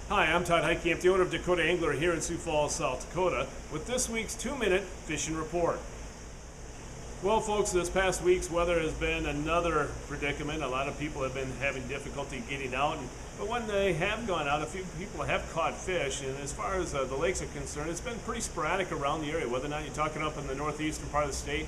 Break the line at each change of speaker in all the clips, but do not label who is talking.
Hi, I'm Todd Heitkamp, the owner of Dakota Angler here in Sioux Falls, South Dakota, with this week's 2-minute fishing report. Well, folks, this past week's weather has been another predicament. A lot of people have been having difficulty getting out, but when they have gone out, a few people have caught fish, and as far as the lakes are concerned, it's been pretty sporadic around the area, whether or not you're talking up in the northeastern part of the state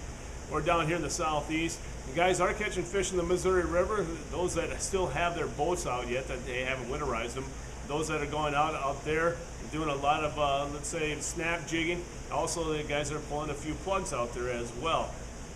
or down here in the southeast. The guys are catching fish in the Missouri River, those that still have their boats out yet, that they haven't winterized them. Those that are going out there doing a lot of, let's say, snap jigging. Also, the guys are pulling a few plugs out there as well.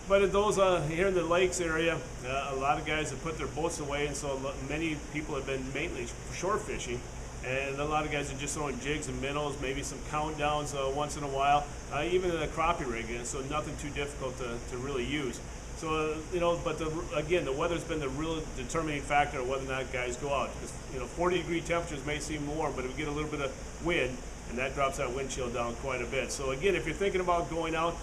But at those here in the lakes area, a lot of guys have put their boats away, and so many people have been mainly shore fishing. And a lot of guys are just throwing jigs and minnows, maybe some countdowns once in a while, even a crappie rig, and so nothing too difficult to really use. So, but again, the weather's been the real determining factor of whether or not guys go out. Because, 40-degree temperatures may seem warm, but if we get a little bit of wind, and that drops that wind chill down quite a bit. So again, if you're thinking about going out,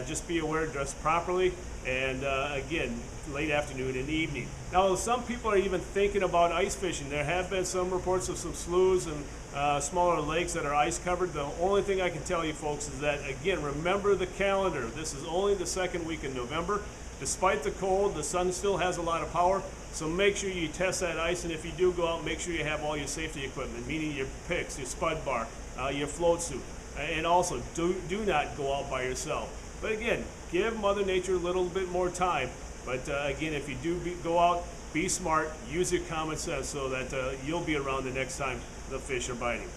just be aware, dress properly, and again, late afternoon and evening. Now, some people are even thinking about ice fishing. There have been some reports of some sloughs and smaller lakes that are ice covered. The only thing I can tell you folks is that, again, remember the calendar. This is only the second week in November. Despite the cold, the sun still has a lot of power, so make sure you test that ice, and if you do go out, make sure you have all your safety equipment, meaning your picks, your spud bar, your float suit, and also do not go out by yourself. But again, give Mother Nature a little bit more time, but again, if you do go out, be smart, use your common sense so that you'll be around the next time the fish are biting.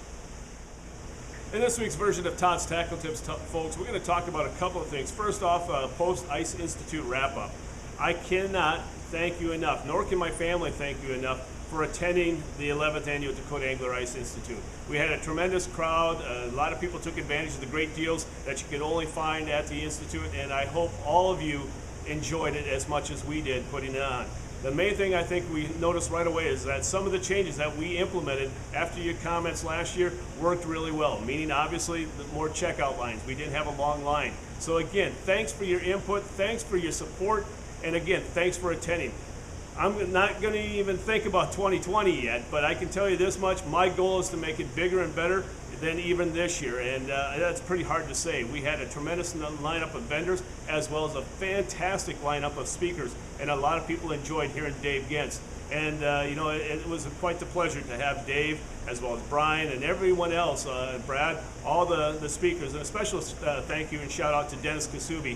In this week's version of Todd's Tackle Tips, folks, we're going to talk about a couple of things. First off, Post Ice Institute wrap-up. I cannot thank you enough, nor can my family thank you enough for attending the 11th Annual Dakota Angler Ice Institute. We had a tremendous crowd. A lot of people took advantage of the great deals that you could only find at the Institute, and I hope all of you enjoyed it as much as we did putting it on. The main thing I think we noticed right away is that some of the changes that we implemented after your comments last year worked really well, meaning obviously the more checkout lines. We didn't have a long line. So again, thanks for your input, thanks for your support, and again, thanks for attending. I'm not going to even think about 2020 yet, but I can tell you this much, my goal is to make it bigger and better than even this year, and that's pretty hard to say. We had a tremendous lineup of vendors as well as a fantastic lineup of speakers, and a lot of people enjoyed hearing Dave Gentz. And it was quite the pleasure to have Dave as well as Brian and everyone else, Brad, all the speakers, and a special thank you and shout out to Dennis Kasubi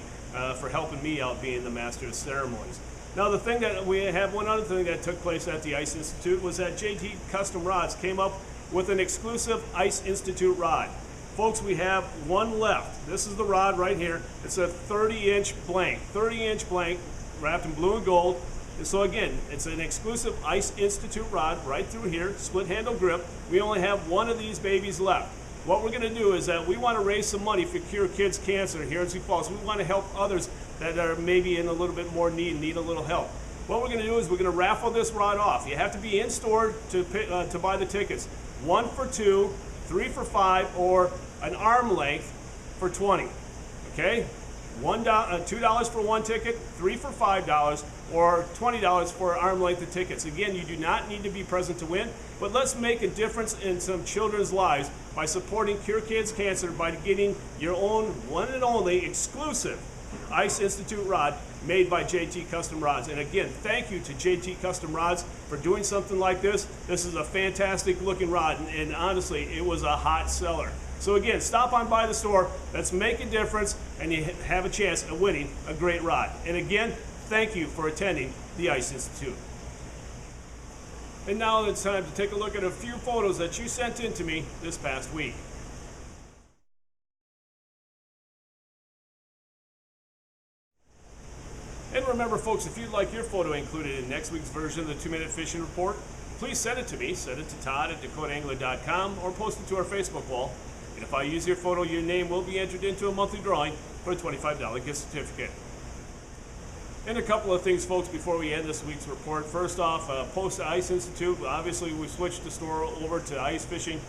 for helping me out being the master of ceremonies. Now, one other thing that took place at the Ice Institute was that JT Custom Rods came up with an exclusive Ice Institute rod. Folks, we have one left. This is the rod right here. It's a 30-inch blank, wrapped in blue and gold. And so again, it's an exclusive Ice Institute rod right through here, split handle grip. We only have one of these babies left. What we're going to do is that we want to raise some money for Cure Kids Cancer here in Sioux Falls. We want to help others that are maybe in a little bit more need a little help. What we're going to do is we're going to raffle this rod off. You have to be in store to buy the tickets. 1 for 2, 3 for 5, or an arm length for 20. Okay? $2 for one ticket, 3 for $5, or $20 for arm length of tickets. Again, you do not need to be present to win, but let's make a difference in some children's lives by supporting Cure Kids Cancer by getting your own one and only exclusive Ice Institute rod made by JT Custom Rods. And again, thank you to JT Custom Rods for doing something like this. This is a fantastic looking rod, and honestly, it was a hot seller. So again, stop on by the store, let's make a difference, and you have a chance of winning a great rod. And again, thank you for attending the Ice Institute. And now it's time to take a look at a few photos that you sent in to me this past week. And remember, folks, if you'd like your photo included in next week's version of the 2-Minute Fishing Report, please send it to me. Send it to Todd at dakotaangler.com or post it to our Facebook wall. And if I use your photo, your name will be entered into a monthly drawing for a $25 gift certificate. And a couple of things, folks, before we end this week's report. First off, Post Ice Institute. Obviously, we switched the store over to ice fishing.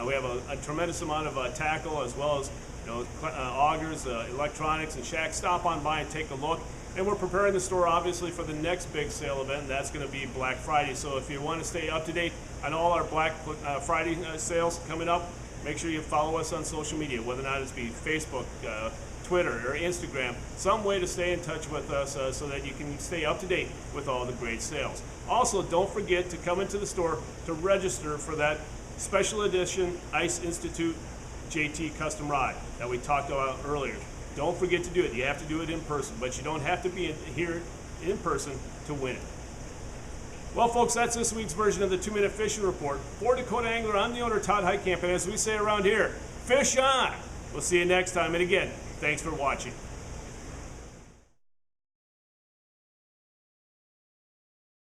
We have a tremendous amount of tackle as well as augers, electronics, and shacks. Stop on by and take a look. And we're preparing the store obviously for the next big sale event, and that's going to be Black Friday. So if you want to stay up to date on all our Black Friday sales coming up, make sure you follow us on social media, whether or not it's be Facebook, Twitter, or Instagram, some way to stay in touch with us so that you can stay up to date with all the great sales. Also, don't forget to come into the store to register for that special edition Ice Institute JT custom ride that we talked about earlier. Don't forget to do it. You have to do it in person, but you don't have to be here in person to win it. Well, folks, that's this week's version of the 2-Minute Fishing Report. For Dakota Angler, I'm the owner, Todd Heitkamp, and as we say around here, fish on! We'll see you next time, and again, thanks for watching.